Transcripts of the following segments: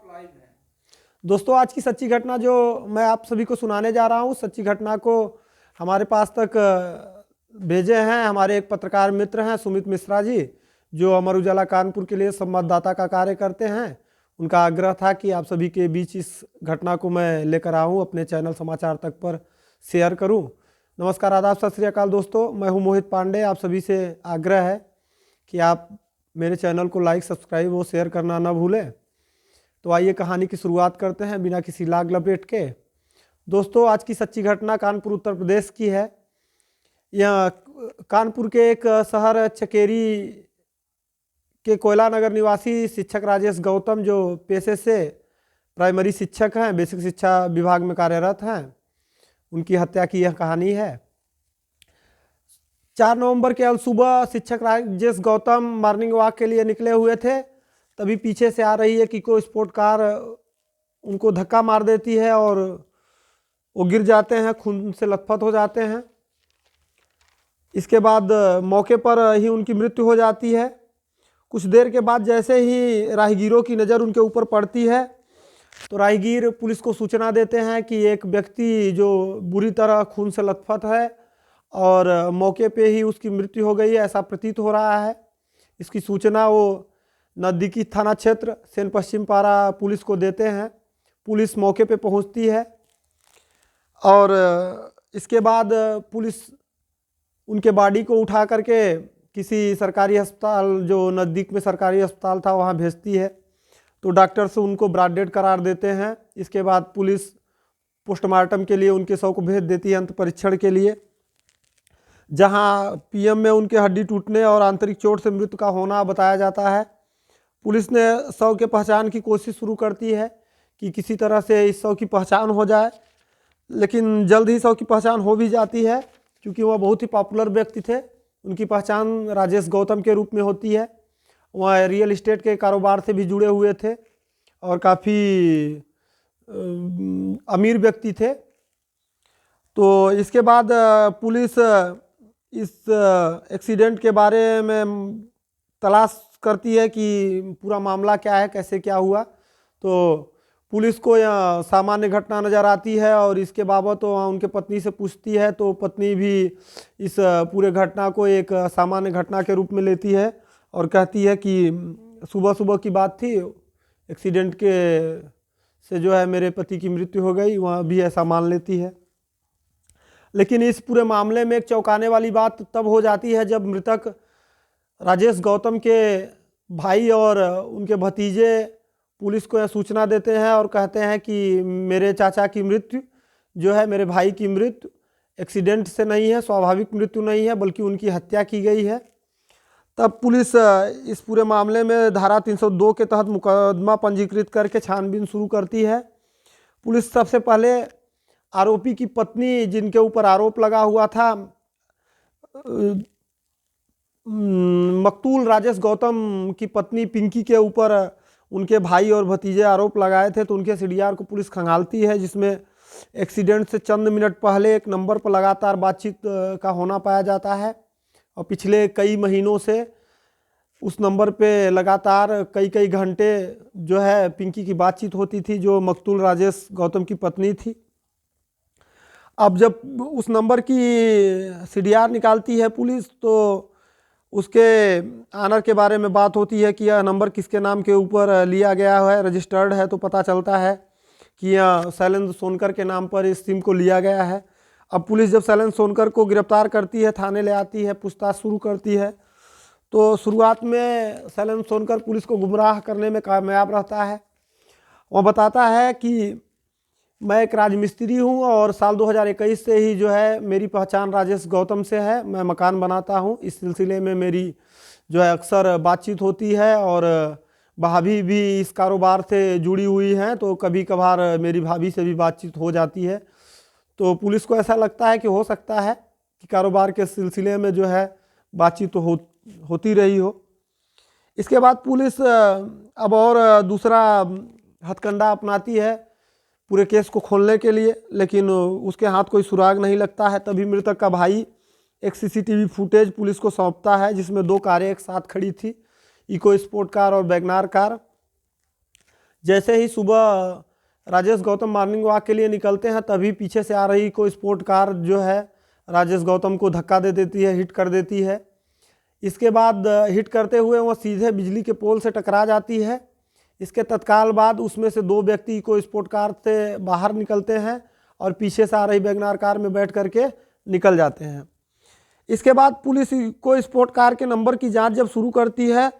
Live हैं। दोस्तों, आज की सच्ची घटना जो मैं आप सभी को सुनाने जा रहा हूँ, सच्ची घटना को हमारे पास तक भेजे हैं हमारे एक पत्रकार मित्र हैं सुमित मिश्रा जी, जो अमर उजाला कानपुर के लिए संवाददाता का कार्य करते हैं। उनका आग्रह था कि आप सभी के बीच इस घटना को मैं लेकर आऊँ, अपने चैनल समाचार तक पर शेयर करूँ। नमस्कार, आदाब, सत श्री अकाल दोस्तों, मैं हूँ मोहित पांडे। आप सभी से आग्रह है कि आप मेरे चैनल को लाइक, सब्सक्राइब और शेयर करना न भूलें। तो आइए कहानी की शुरुआत करते हैं बिना किसी लाग लपेट के। दोस्तों, आज की सच्ची घटना कानपुर उत्तर प्रदेश की है। यह कानपुर के एक शहर चकेरी के कोयला नगर निवासी शिक्षक राजेश गौतम, जो पेशे से प्राइमरी शिक्षक हैं, बेसिक शिक्षा विभाग में कार्यरत हैं, उनकी हत्या की यह कहानी है। 4 नवंबर के सुबह शिक्षक राजेश गौतम मॉर्निंग वॉक के लिए निकले हुए थे। तभी पीछे से आ रही है कि कोई स्पोर्ट कार उनको धक्का मार देती है और वो गिर जाते हैं, खून से लथपथ हो जाते हैं। इसके बाद मौके पर ही उनकी मृत्यु हो जाती है। कुछ देर के बाद जैसे ही राहगीरों की नज़र उनके ऊपर पड़ती है तो राहगीर पुलिस को सूचना देते हैं कि एक व्यक्ति जो बुरी तरह खून से लथपथ है और मौके पे ही उसकी मृत्यु हो गई है, ऐसा प्रतीत हो रहा है। इसकी सूचना वो नज़दीकी थाना क्षेत्र सेन पश्चिम पारा पुलिस को देते हैं। पुलिस मौके पे पहुंचती है और इसके बाद पुलिस उनके बॉडी को उठा करके किसी सरकारी अस्पताल, जो नज़दीक में सरकारी अस्पताल था, वहां भेजती है। तो डॉक्टर से उनको ब्रॉड डेड करार देते हैं। इसके बाद पुलिस पोस्टमार्टम के लिए उनके शव को भेज देती है अंत परीक्षण के लिए, जहां पीएम में उनके हड्डी टूटने और आंतरिक चोट से मृत्यु का होना बताया जाता है। पुलिस ने शव के पहचान की कोशिश शुरू करती है कि किसी तरह से इस शव की पहचान हो जाए, लेकिन जल्द ही शव की पहचान हो भी जाती है, क्योंकि वह बहुत ही पॉपुलर व्यक्ति थे। उनकी पहचान राजेश गौतम के रूप में होती है। वह रियल इस्टेट के कारोबार से भी जुड़े हुए थे और काफ़ी अमीर व्यक्ति थे। तो इसके बाद पुलिस इस एक्सीडेंट के बारे में तलाश करती है कि पूरा मामला क्या है, कैसे क्या हुआ। तो पुलिस को यह सामान्य घटना नज़र आती है और इसके बाबत तो उनके पत्नी से पूछती है, तो पत्नी भी इस पूरे घटना को एक सामान्य घटना के रूप में लेती है और कहती है कि सुबह सुबह की बात थी, एक्सीडेंट के से जो है मेरे पति की मृत्यु हो गई, वह भी ऐसा मान लेती है। लेकिन इस पूरे मामले में एक चौंकाने वाली बात तब हो जाती है जब मृतक राजेश गौतम के भाई और उनके भतीजे पुलिस को यह सूचना देते हैं और कहते हैं कि मेरे चाचा की मृत्यु जो है, मेरे भाई की मृत्यु एक्सीडेंट से नहीं है, स्वाभाविक मृत्यु नहीं है, बल्कि उनकी हत्या की गई है। तब पुलिस इस पूरे मामले में धारा 302 के तहत मुकदमा पंजीकृत करके छानबीन शुरू करती है। पुलिस सबसे पहले आरोपी की पत्नी, जिनके ऊपर आरोप लगा हुआ था, मकतूल राजेश गौतम की पत्नी पिंकी के ऊपर उनके भाई और भतीजे आरोप लगाए थे, तो उनके सीडीआर को पुलिस खंगालती है, जिसमें एक्सीडेंट से चंद मिनट पहले एक नंबर पर लगातार बातचीत का होना पाया जाता है और पिछले कई महीनों से उस नंबर पे लगातार कई घंटे जो है पिंकी की बातचीत होती थी, जो मकतूल राजेश गौतम की पत्नी थी। अब जब उस नंबर की सीडीआर निकालती है पुलिस, तो उसके आनर के बारे में बात होती है कि यह नंबर किसके नाम के ऊपर लिया गया है, रजिस्टर्ड है। तो पता चलता है कि यह शैलेंद्र सोनकर के नाम पर इस सिम को लिया गया है। अब पुलिस जब शैलेंद्र सोनकर को गिरफ्तार करती है, थाने ले आती है, पूछताछ शुरू करती है, तो शुरुआत में शैलेंद्र सोनकर पुलिस को गुमराह करने में कामयाब रहता है। वह बताता है कि मैं एक राजमिस्त्री हूं और साल 2021 से ही जो है मेरी पहचान राजेश गौतम से है, मैं मकान बनाता हूं। इस सिलसिले में मेरी जो है अक्सर बातचीत होती है और भाभी भी इस कारोबार से जुड़ी हुई हैं, तो कभी कभार मेरी भाभी से भी बातचीत हो जाती है। तो पुलिस को ऐसा लगता है कि हो सकता है कि कारोबार के सिलसिले में जो है बातचीत तो होती रही हो। इसके बाद पुलिस अब और दूसरा हथकंडा अपनाती है पूरे केस को खोलने के लिए, लेकिन उसके हाथ कोई सुराग नहीं लगता है। तभी मृतक का भाई एक सीसीटीवी फुटेज पुलिस को सौंपता है, जिसमें 2 कारें एक साथ खड़ी थी, इको स्पोर्ट कार और वैगनार कार, जैसे ही सुबह राजेश गौतम मॉर्निंग वॉक के लिए निकलते हैं, तभी पीछे से आ रही कोई स्पोर्ट कार जो है राजेश गौतम को धक्का दे देती है, हिट कर देती है। इसके बाद हिट करते हुए वो सीधे बिजली के पोल से टकरा जाती है। इसके तत्काल बाद उसमें से 2 व्यक्ति को स्पोर्ट कार से बाहर निकलते हैं और पीछे से आ रही वैगनार कार में बैठ करके निकल जाते हैं। इसके बाद पुलिस को स्पोर्ट कार के नंबर की जांच जब शुरू करती है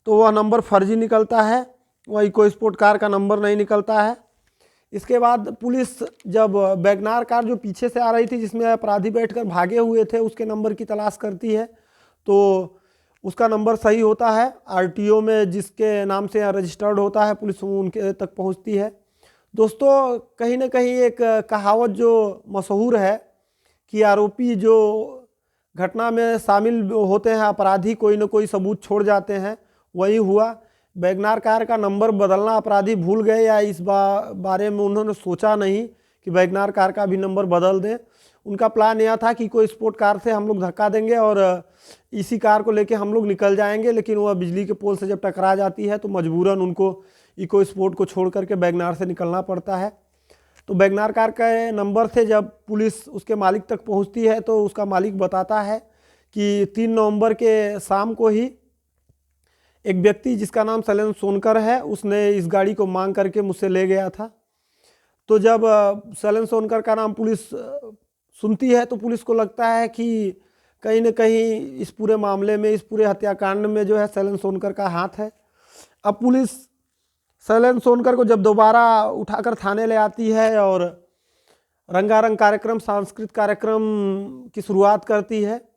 तो वह नंबर फर्जी निकलता है, वह इको स्पोर्ट कार का नंबर नहीं निकलता है। इसके बाद पुलिस जब वैगनार कार जो पीछे से आ रही थी, जिसमें अपराधी बैठकर भागे हुए थे, उसके नंबर की तलाश करती है तो उसका नंबर सही होता है। आरटीओ में जिसके नाम से रजिस्टर्ड होता है, पुलिस उनके तक पहुंचती है। दोस्तों, कहीं ना कहीं एक कहावत जो मशहूर है कि आरोपी जो घटना में शामिल होते हैं, अपराधी कोई ना कोई सबूत छोड़ जाते हैं, वही हुआ। वैगनार कार का नंबर बदलना अपराधी भूल गए या इस बारे में उन्होंने सोचा नहीं कि वैगनार कार का भी नंबर बदल दें। उनका प्लान यह था कि कोई स्पोर्ट कार से हम लोग धक्का देंगे और इसी कार को लेके हम लोग निकल जाएंगे, लेकिन वह बिजली के पोल से जब टकरा जाती है तो मजबूरन उनको इको स्पोर्ट को छोड़ करके वैगनार से निकलना पड़ता है। तो वैगनार कार के नंबर से जब पुलिस उसके मालिक तक पहुंचती है तो उसका मालिक बताता है कि 3 नवंबर के शाम को ही एक व्यक्ति जिसका नाम शैलेंद्र सोनकर है, उसने इस गाड़ी को मांग करके मुझसे ले गया था। तो जब शैलेंद्र सोनकर का नाम पुलिस सुनती है तो पुलिस को लगता है कि कहीं न कहीं इस पूरे मामले में, इस पूरे हत्याकांड में जो है शैलेंद्र सोनकर का हाथ है। अब पुलिस शैलेंद्र सोनकर को जब दोबारा उठाकर थाने ले आती है और रंगारंग कार्यक्रम, सांस्कृतिक कार्यक्रम की शुरुआत करती है,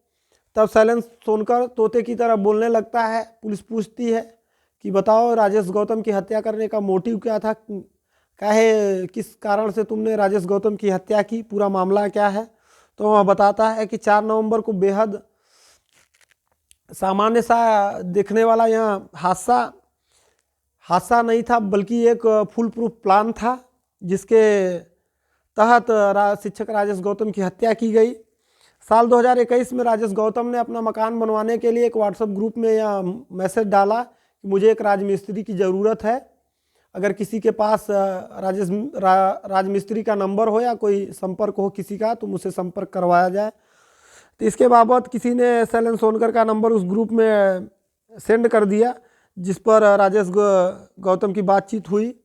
तब शैलेंद्र सोनकर तोते की तरह बोलने लगता है। पुलिस पूछती है कि बताओ राजेश गौतम की हत्या करने का मोटिव क्या था, काहे किस कारण से तुमने राजेश गौतम की हत्या की, पूरा मामला क्या है। तो वह बताता है कि 4 नवंबर को बेहद सामान्य सा दिखने वाला यह हादसा नहीं था, बल्कि एक फुल प्रूफ प्लान था जिसके तहत शिक्षक राजेश गौतम की हत्या की गई। साल 2021 में राजेश गौतम ने अपना मकान बनवाने के लिए एक व्हाट्सएप ग्रुप में यह मैसेज डाला कि मुझे एक राजमिस्त्री की ज़रूरत है, अगर किसी के पास राजमिस्त्री का नंबर हो या कोई संपर्क हो किसी का तो मुझसे संपर्क करवाया जाए। तो इसके बाबत किसी ने शैलेंद्र सोनकर का नंबर उस ग्रुप में सेंड कर दिया, जिस पर राजेश गौतम की बातचीत हुई।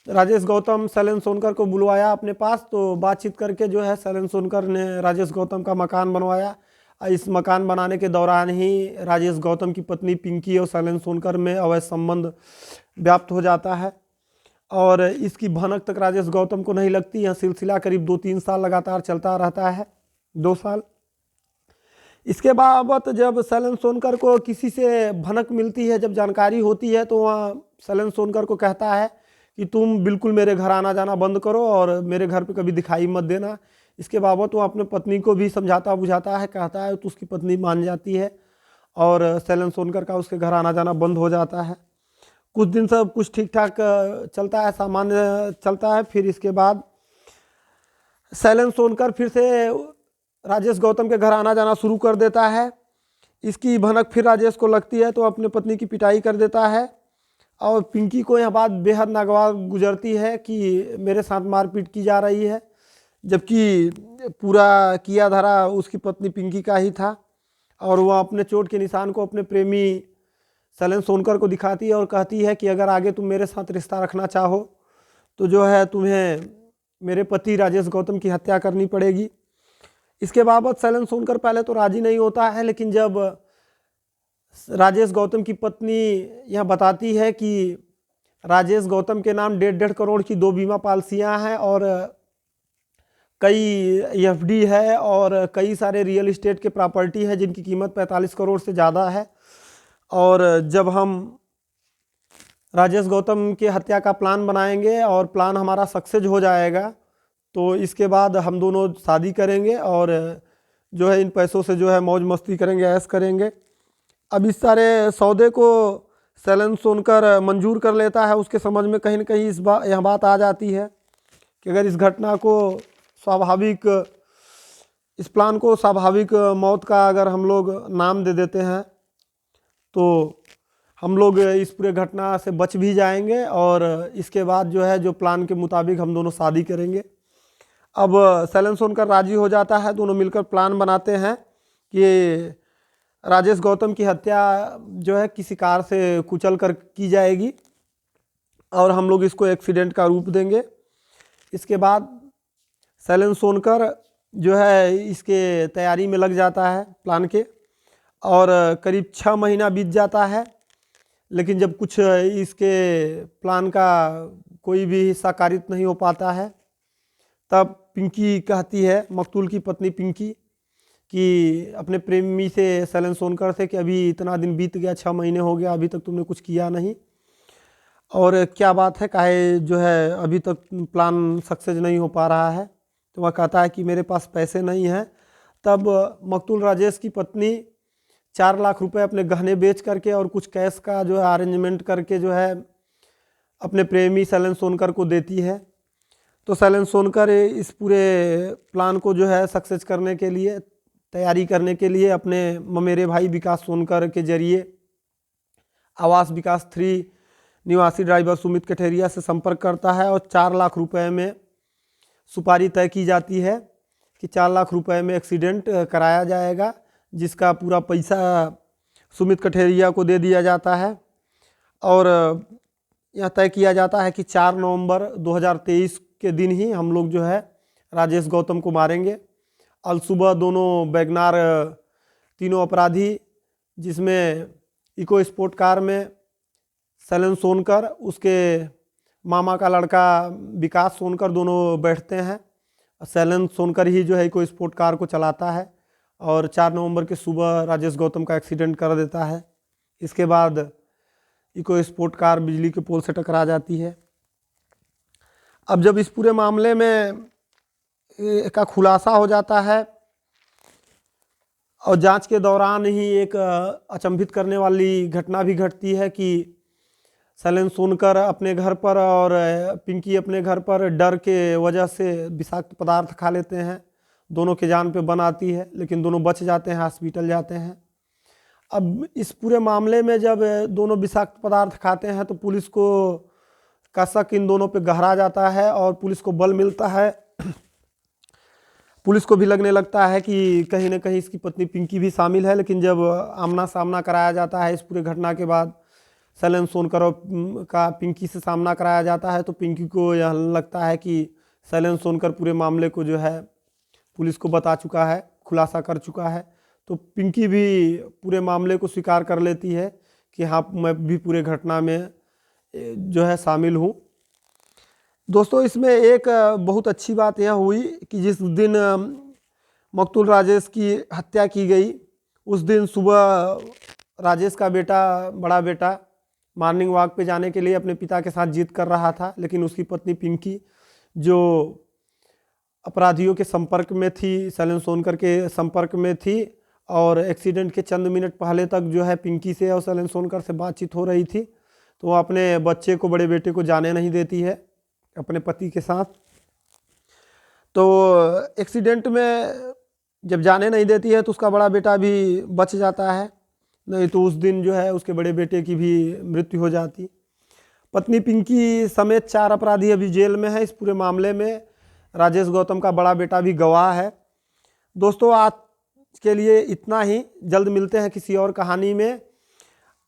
राजेश गौतम शैलेंद्र सोनकर को बुलवाया अपने पास, तो बातचीत करके जो है शैलेंद्र सोनकर ने राजेश गौतम का मकान बनवाया। इस मकान बनाने के दौरान ही राजेश गौतम की पत्नी पिंकी और शैलेंद्र सोनकर में अवैध संबंध व्याप्त हो जाता है और इसकी भनक तक राजेश गौतम को नहीं लगती। यह सिलसिला करीब 2-3 साल लगातार चलता रहता है, 2 साल। इसके बाबत जब शैलेंद्र सोनकर को किसी से भनक मिलती है, जब जानकारी होती है, तो वह शैलेंद्र सोनकर को कहता है कि तुम बिल्कुल मेरे घर आना जाना बंद करो और मेरे घर पे कभी दिखाई मत देना। इसके बाबत वो अपने पत्नी को भी समझाता बुझाता है, कहता है, तो उसकी पत्नी मान जाती है और शैलेंद्र सोनकर का उसके घर आना जाना बंद हो जाता है। कुछ दिन सब कुछ ठीक ठाक चलता है, सामान्य चलता है। फिर इसके बाद शैलेंद्र सोनकर फिर से राजेश गौतम के घर आना जाना शुरू कर देता है। इसकी भनक फिर राजेश को लगती है तो अपने पत्नी की पिटाई कर देता है और पिंकी को यह बात बेहद नागवार गुजरती है कि मेरे साथ मारपीट की जा रही है, जबकि पूरा किया धरा उसकी पत्नी पिंकी का ही था। और वह अपने चोट के निशान को अपने प्रेमी शैलेंद्र सोनकर को दिखाती है और कहती है कि अगर आगे तुम मेरे साथ रिश्ता रखना चाहो तो जो है तुम्हें मेरे पति राजेश गौतम की हत्या करनी पड़ेगी। इसके बाबत शैलेंद्र सोनकर पहले तो राजी नहीं होता है, लेकिन जब राजेश गौतम की पत्नी यह बताती है कि राजेश गौतम के नाम 1.5 करोड़ की 2 बीमा पॉलिसियाँ हैं और कई एफडी है और कई सारे रियल इस्टेट के प्रॉपर्टी है जिनकी कीमत 45 करोड़ से ज़्यादा है, और जब हम राजेश गौतम की हत्या का प्लान बनाएंगे और प्लान हमारा सक्सेस हो जाएगा तो इसके बाद हम दोनों शादी करेंगे और जो है इन पैसों से जो है मौज मस्ती करेंगे, ऐश करेंगे। अब इस सारे सौदे को शैलेंद्र सोनकर मंजूर कर लेता है। उसके समझ में कहीं ना कहीं यह बात आ जाती है कि अगर इस घटना को इस प्लान को स्वाभाविक मौत का अगर हम लोग नाम दे देते हैं तो हम लोग इस पूरे घटना से बच भी जाएंगे और इसके बाद जो है जो प्लान के मुताबिक हम दोनों शादी करेंगे। अब शैलेंद्र सोनकर राजी हो जाता है, दोनों मिलकर प्लान बनाते हैं कि राजेश गौतम की हत्या जो है किसी कार से कुचल कर की जाएगी और हम लोग इसको एक्सीडेंट का रूप देंगे। इसके बाद शैलेंद्र सोनकर जो है इसके तैयारी में लग जाता है प्लान के, और करीब 6 महीना बीत जाता है, लेकिन जब कुछ इसके प्लान का कोई भी हिस्सा कारित नहीं हो पाता है, तब पिंकी कहती है, मकतूल की पत्नी पिंकी, कि अपने प्रेमी से शैलेंद्र सोनकर से कि अभी इतना दिन बीत गया, 6 महीने हो गया, अभी तक तुमने कुछ किया नहीं, और क्या बात है, काहे जो है अभी तक प्लान सक्सेस नहीं हो पा रहा है। तो वह कहता है कि मेरे पास पैसे नहीं हैं। तब मकतूल राजेश की पत्नी 4 लाख रुपए अपने गहने बेच करके और कुछ कैश का जो है अरेंजमेंट करके जो है अपने प्रेमी शैलेंद्र सोनकर को देती है। तो शैलेंद्र सोनकर इस पूरे प्लान को जो है सक्सेस करने के लिए, तैयारी करने के लिए अपने ममेरे भाई विकास सोनकर के जरिए आवास विकास 3 निवासी ड्राइवर सुमित कठेरिया से संपर्क करता है और 4 लाख रुपए में सुपारी तय की जाती है कि 4 लाख रुपए में एक्सीडेंट कराया जाएगा, जिसका पूरा पैसा सुमित कठेरिया को दे दिया जाता है। और यह तय किया जाता है कि 4 नवंबर 2023 के दिन ही हम लोग जो है राजेश गौतम को मारेंगे। और सुबह दोनों वैगनार तीनों अपराधी, जिसमें इको स्पोर्ट कार में शैलेंद्र सोनकर, उसके मामा का लड़का विकास सोनकर, दोनों बैठते हैं। शैलेंद्र सोनकर ही जो है इको स्पोर्ट कार को चलाता है और 4 नवंबर के सुबह राजेश गौतम का एक्सीडेंट कर देता है। इसके बाद इको स्पोर्ट कार बिजली के पोल से टकरा जाती है। अब जब इस पूरे मामले में का खुलासा हो जाता है और जांच के दौरान ही एक अचंभित करने वाली घटना भी घटती है कि शैलेंद्र सोनकर अपने घर पर और पिंकी अपने घर पर डर के वजह से विषाक्त पदार्थ खा लेते हैं। दोनों के जान पे बन आती है, लेकिन दोनों बच जाते हैं, हॉस्पिटल जाते हैं। अब इस पूरे मामले में जब दोनों विषाक्त पदार्थ खाते हैं तो पुलिस को का शक इन दोनों पे गहरा जाता है और पुलिस को बल मिलता है। पुलिस को भी लगने लगता है कि कहीं ना कहीं इसकी पत्नी पिंकी भी शामिल है, लेकिन जब आमना सामना कराया जाता है इस पूरे घटना के बाद, शैलेंद्र सोनकर का पिंकी से सामना कराया जाता है, तो पिंकी को यह लगता है कि शैलेंद्र सोनकर पूरे मामले को जो है पुलिस को बता चुका है, खुलासा कर चुका है। तो पिंकी भी पूरे मामले को स्वीकार कर लेती है कि हाँ, मैं भी पूरे घटना में जो है शामिल हूँ। दोस्तों, इसमें एक बहुत अच्छी बात यह हुई कि जिस दिन मकतूल राजेश की हत्या की गई, उस दिन सुबह राजेश का बेटा, बड़ा बेटा, मॉर्निंग वॉक पे जाने के लिए अपने पिता के साथ जिद कर रहा था, लेकिन उसकी पत्नी पिंकी, जो अपराधियों के संपर्क में थी, शैलेंद्र सोनकर के संपर्क में थी, और एक्सीडेंट के चंद मिनट पहले तक जो है पिंकी से और शैलेंद्र सोनकर से बातचीत हो रही थी, तो वो अपने बच्चे को, बड़े बेटे को जाने नहीं देती है अपने पति के साथ। तो एक्सीडेंट में जब जाने नहीं देती है तो उसका बड़ा बेटा भी बच जाता है, नहीं तो उस दिन जो है उसके बड़े बेटे की भी मृत्यु हो जाती। पत्नी पिंकी समेत 4 अपराधी अभी जेल में है इस पूरे मामले में। राजेश गौतम का बड़ा बेटा भी गवाह है। दोस्तों, आज के लिए इतना ही। जल्द मिलते हैं किसी और कहानी में।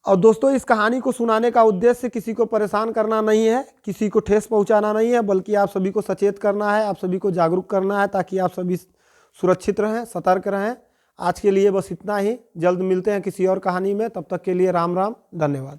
और दोस्तों, इस कहानी को सुनाने का उद्देश्य किसी को परेशान करना नहीं है, किसी को ठेस पहुंचाना नहीं है, बल्कि आप सभी को सचेत करना है, आप सभी को जागरूक करना है, ताकि आप सभी सुरक्षित रहें, सतर्क रहें। आज के लिए बस इतना ही। जल्द मिलते हैं किसी और कहानी में। तब तक के लिए राम राम, धन्यवाद।